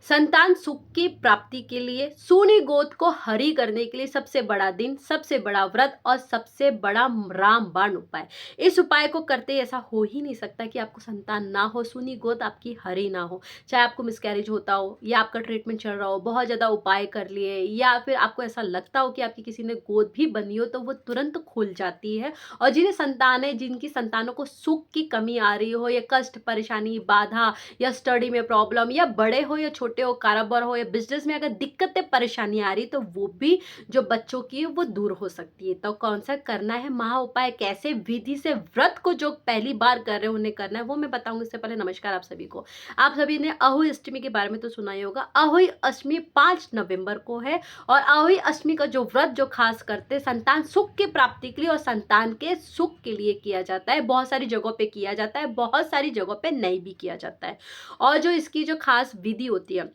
संतान सुख की प्राप्ति के लिए, सूनी गोद को हरी करने के लिए सबसे बड़ा दिन, सबसे बड़ा व्रत और सबसे बड़ा रामबाण उपाय। इस उपाय को करते ऐसा हो ही नहीं सकता कि आपको संतान ना हो, सूनी गोद आपकी हरी ना हो। चाहे आपको मिसकैरेज होता हो या आपका ट्रीटमेंट चल रहा हो, बहुत ज़्यादा उपाय कर लिए, या फिर आपको ऐसा लगता हो कि आपकी किसी ने गोद भी बनी हो तो वो तुरंत खुल जाती है। और जिन्हें संतान है, जिनकी संतानों को सुख की कमी आ रही हो, या कष्ट, परेशानी, बाधा, या स्टडी में प्रॉब्लम, या बड़े हो या छोटे हो, कारोबार हो या बिजनेस में अगर दिक्कतें परेशानी आ रही, तो वो भी जो बच्चों की है वो दूर हो सकती है। तो कौन सा करना है महा उपाय, कैसे विधि से व्रत को जो पहली बार कर रहे हैं उन्हें करना है, वो मैं बताऊंगी। इससे पहले नमस्कार आप सभी को। आप सभी ने अहोई अष्टमी के बारे में तो सुना ही होगा। अहोई अष्टमी 5 नवंबर को है और अहोई अष्टमी का जो व्रत जो खास करते संतान सुख की प्राप्ति के लिए और संतान के सुख के लिए किया जाता है। बहुत सारी जगहों पे किया जाता है, बहुत सारी जगहों पे नहीं भी किया जाता है। और जो इसकी जो खास विधि होती है,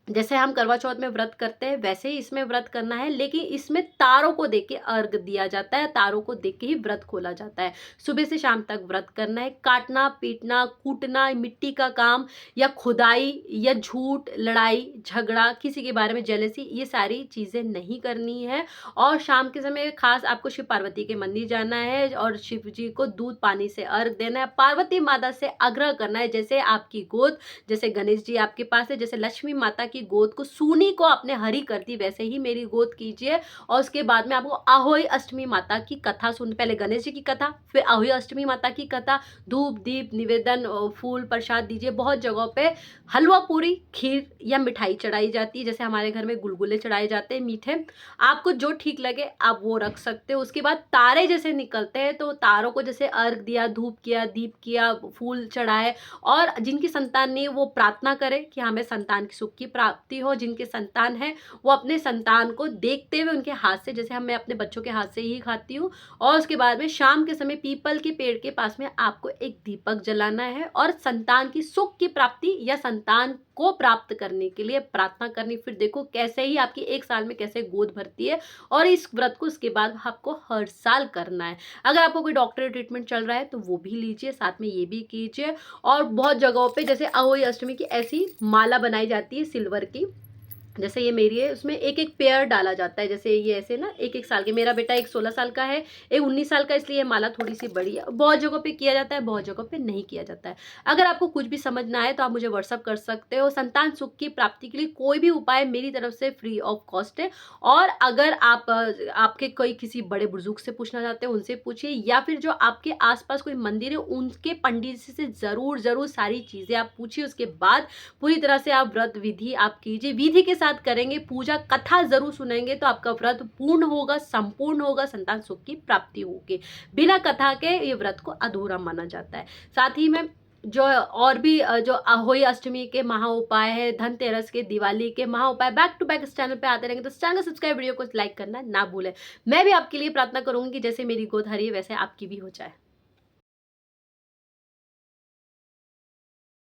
जैसे हम करवा चौथ में व्रत करते हैं वैसे ही इसमें व्रत करना है, लेकिन इसमें तारों को देख के अर्घ दिया जाता है, तारों को देख के ही व्रत खोला जाता है। सुबह से शाम तक व्रत करना है। काटना, पीटना, कूटना, मिट्टी का काम या खुदाई या झूठ, लड़ाई झगड़ा, किसी के बारे में जेलसी, ये सारी चीज़ें नहीं करनी है। और शाम के समय खास आपको शिव पार्वती के मंदिर जाना है और शिव जी को दूध पानी से अर्घ देना है। पार्वती माता से आग्रह करना है, जैसे आपकी गोद, जैसे गणेश जी आपके पास है, जैसे लक्ष्मी माता की गोद को सूनी को आपने हरी कर दी, वैसे ही मेरी गोद कीजिए। और उसके बाद में आपको अहोई अष्टमी माता की कथा सुन, पहले गणेश जी की कथा, फिर अहोई अष्टमी माता की कथा, धूप दीप निवेदन, फूल प्रसाद दीजिए। बहुत जगहों पे हलवा पूरी, खीर या मिठाई चढ़ाई जाती है, जैसे हमारे घर में गुलगुले चढ़ाए जाते हैं मीठे। आपको जो ठीक लगे आप वो रख सकते हो। उसके बाद तारे जैसे निकलते हैं तो तारों को जैसे अर्घ दिया, धूप किया, दीप किया, फूल चढ़ाए। और जिनकी संतान नहीं वो प्रार्थना करे कि हमें संतान की सुख की प्राप्ति हो। जिनके संतान है वो अपने संतान को देखते हुए उनके हाथ से, जैसे मैं अपने बच्चों के हाथ से ही खाती हूँ। और उसके बाद में शाम के समय पीपल के पेड़ के पास में आपको एक दीपक जलाना है और संतान की सुख की प्राप्ति या संतान को प्राप्त करने के लिए प्रार्थना करनी। फिर देखो कैसे ही आपकी 1 साल में कैसे गोद भरती है। और इस व्रत को उसके बाद आपको हर साल करना है। अगर आपको कोई डॉक्टरी ट्रीटमेंट चल रहा है तो वो भी लीजिए, साथ में ये भी कीजिए। और बहुत जगहों पे जैसे अहोई अष्टमी की ऐसी माला बनाई जाती है सिल्वर की, जैसे ये मेरी है, उसमें एक एक पेयर डाला जाता है। जैसे ये ऐसे ना 1-1 साल के, मेरा बेटा एक 16 साल का है, एक 19 साल का, इसलिए ये माला थोड़ी सी बड़ी है। बहुत जगहों पे किया जाता है, बहुत जगहों पे नहीं किया जाता है। अगर आपको कुछ भी समझ ना आए तो आप मुझे व्हाट्सअप कर सकते हो। संतान सुख की प्राप्ति के लिए कोई भी उपाय मेरी तरफ से फ्री ऑफ कॉस्ट है। और अगर आप आपके कोई किसी बड़े बुजुर्ग से पूछना चाहते हैं उनसे पूछिए, या फिर जो आपके आसपास कोई मंदिर है उनके पंडित जी से ज़रूर सारी चीज़ें आप पूछिए। उसके बाद पूरी तरह से आप व्रत विधि आप कीजिए। विधि के साथ करेंगे, पूजा कथा जरूर सुनेंगे तो आपका व्रत पूर्ण होगा, संपूर्ण होगा, संतान सुख की प्राप्ति होगी। बिना कथा के ये व्रत को अधूरा माना जाता है। साथ ही में जो और भी जो अहोई अष्टमी के महा उपाय है, धनतेरस के, दिवाली के महा उपाय बैक टू बैक इस चैनल पे आते रहेंगे, तो इस चैनल को सब्सक्राइब, वीडियो को लाइक करना ना भूलें। मैं भी आपके लिए प्रार्थना करूंगी कि जैसे मेरी गोद हरी है वैसे आपकी भी हो जाए।